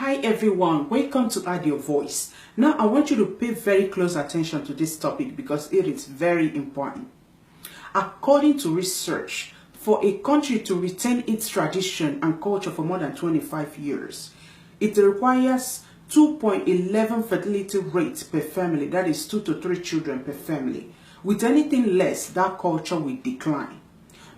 Hi everyone, welcome to Add Your Voice. Now I want you to pay very close attention to this topic because it is very important. According to research, for a country to retain its tradition and culture for more than 25 years, it requires 2.11 fertility rate per family, that is 2 to 3 children per family. With anything less, that culture will decline.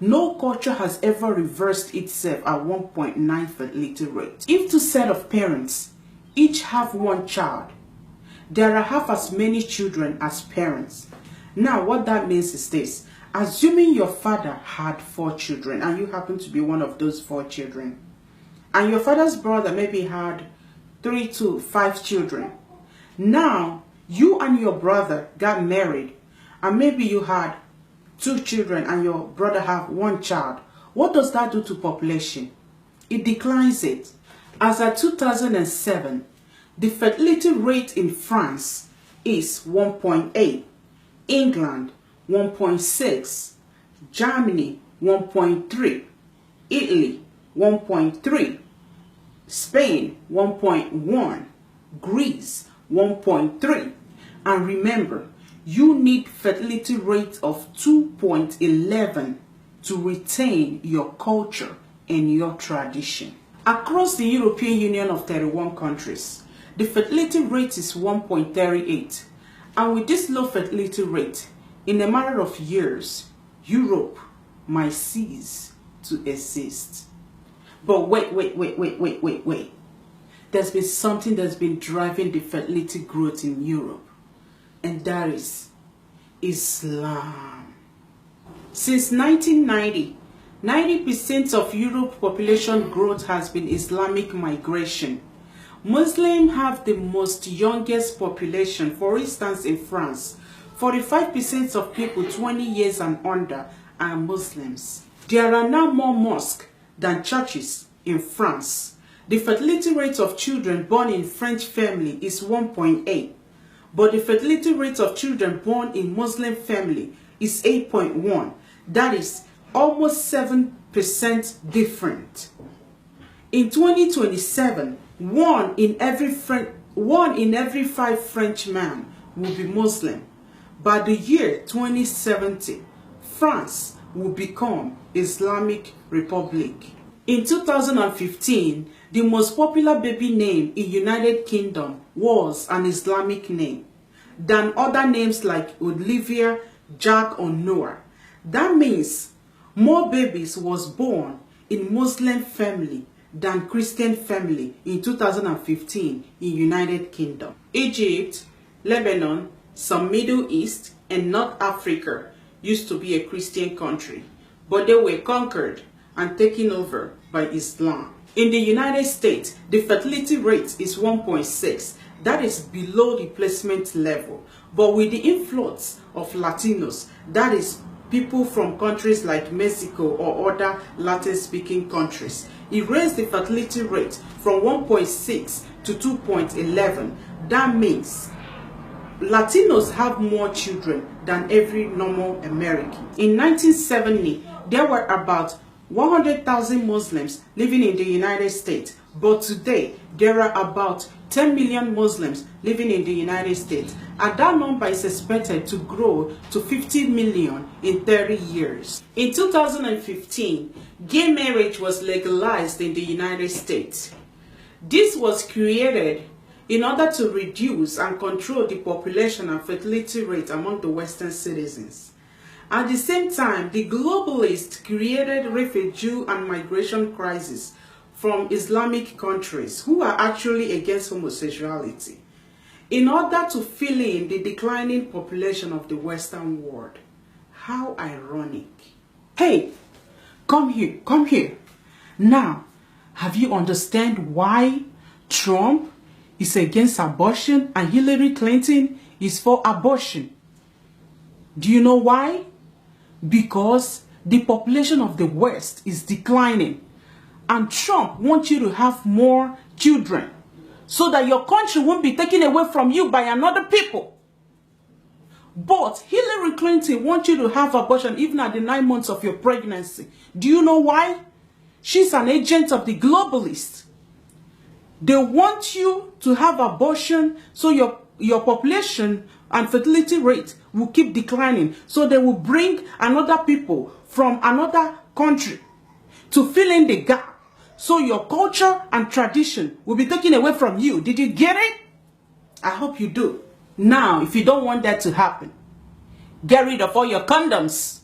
No culture has ever reversed itself at 1.9 fertility rate. If two set of parents each have one child, there are half as many children as parents. Now what that means is this: assuming your father had 4 children and you happen to be one of those 4 children, and your father's brother maybe had 3 to 5 children. Now you and your brother got married and maybe you had 2 children and your brother have 1 child. What does that do to population? It declines it. As at 2007, the fertility rate in France is 1.8, England 1.6, Germany 1.3, Italy 1.3, Spain 1.1, Greece 1.3. And remember, you need fertility rate of 2.11 to retain your culture and your tradition. Across the European Union of 31 countries, the fertility rate is 1.38. And with this low fertility rate, in a matter of years, Europe might cease to exist. But wait. There's been something that's been driving the fertility growth in Europe. And that is Islam. Since 1990, 90% of Europe population growth has been Islamic migration. Muslims have the most youngest population. For instance, in France, 45% of people 20 years and under are Muslims. There are now more mosques than churches in France. The fertility rate of children born in French family is 1.8. But the fertility rate of children born in Muslim family is 8.1. That is almost 7% different. In 2027, one in every 5 French men will be Muslim. By the year 2070, France will become Islamic Republic. In 2015, the most popular baby name in United Kingdom was an Islamic name than other names like Olivia, Jack, or Noah. That means more babies was born in Muslim family than Christian family in 2015 in United Kingdom. Egypt, Lebanon, some Middle East, and North Africa used to be a Christian country, but they were conquered and taken over by Islam. In the United States, the fertility rate is 1.6. That is below the placement level. But with the influx of Latinos, that is people from countries like Mexico or other Latin-speaking countries, it raised the fertility rate from 1.6 to 2.11. That means Latinos have more children than every normal American. In 1970, there were about 100,000 Muslims living in the United States, but today there are about 10 million Muslims living in the United States, and that number is expected to grow to 50 million in 30 years. In 2015, gay marriage was legalized in the United States. This was created in order to reduce and control the population and fertility rate among the Western citizens. At the same time, the globalists created refugee and migration crisis from Islamic countries who are actually against homosexuality in order to fill in the declining population of the Western world. How ironic. Hey, come here. Now, have you understand why Trump is against abortion and Hillary Clinton is for abortion? Do you know why? Because the population of the West is declining. And Trump wants you to have more children so that your country won't be taken away from you by another people. But Hillary Clinton wants you to have abortion even at the 9 months of your pregnancy. Do you know why? She's an agent of the globalists. They want you to have abortion so your population and fertility rate will keep declining. So they will bring another people from another country to fill in the gap. So your culture and tradition will be taken away from you. Did you get it? I hope you do. Now, if you don't want that to happen, get rid of all your condoms.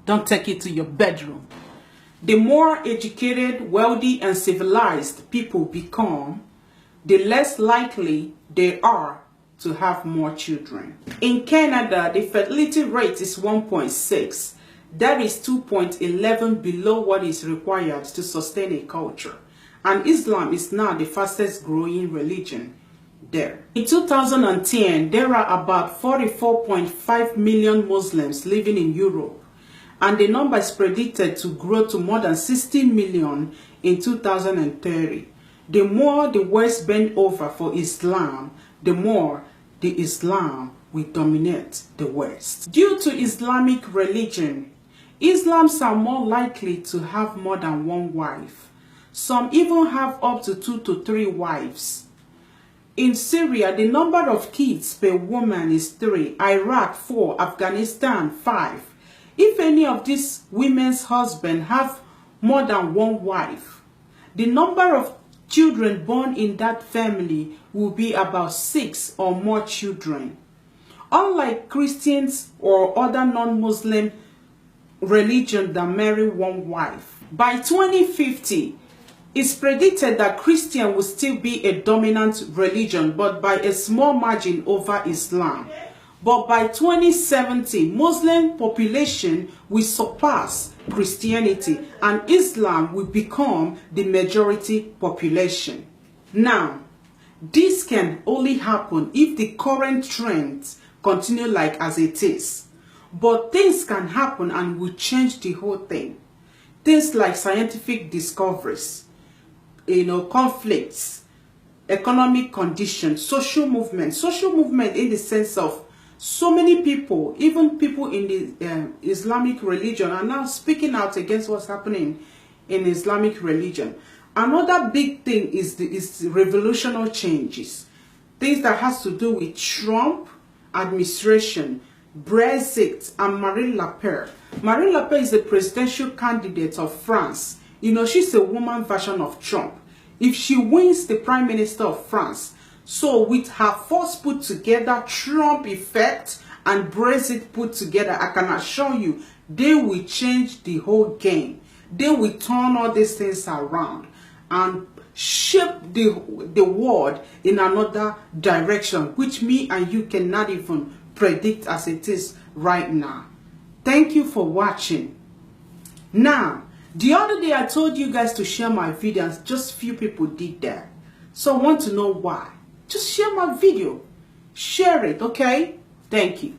Don't take it to your bedroom. The more educated, wealthy, and civilized people become, the less likely they are to have more children. In Canada, the fertility rate is 1.6. That is 2.11 below what is required to sustain a culture. And Islam is now the fastest growing religion there. In 2010, there are about 44.5 million Muslims living in Europe. And the number is predicted to grow to more than 60 million in 2030. The more the West bend over for Islam, the more the Islam will dominate the West. Due to Islamic religion, Islams are more likely to have more than one wife. Some even have up to 2 to 3 wives. In Syria, the number of kids per woman is 3, Iraq 4, Afghanistan 5. If any of these women's husbands have more than one wife, the number of children born in that family will be about 6 or more children. Unlike Christians or other non-Muslim religions that marry one wife. By 2050, it's predicted that Christian will still be a dominant religion, but by a small margin over Islam. But by 2070, Muslim population will surpass Christianity and Islam will become the majority population. Now, this can only happen if the current trends continue like as it is. But things can happen and will change the whole thing. Things like scientific discoveries, conflicts, economic conditions, social movement in the sense of so many people, even people in the Islamic religion, are now speaking out against what's happening in Islamic religion. Another big thing is the revolutionary changes. Things that has to do with Trump administration, Brexit, and Marine Le Pen. Marine Le Pen is the presidential candidate of France. She's a woman version of Trump. If she wins the Prime Minister of France, so with her force put together, Trump effect and Brexit put together, I can assure you, they will change the whole game. They will turn all these things around and shape the world in another direction, which me and you cannot even predict as it is right now. Thank you for watching. Now, the other day I told you guys to share my videos, just few people did that. So I want to know why. Just share my video. Share it, okay? Thank you.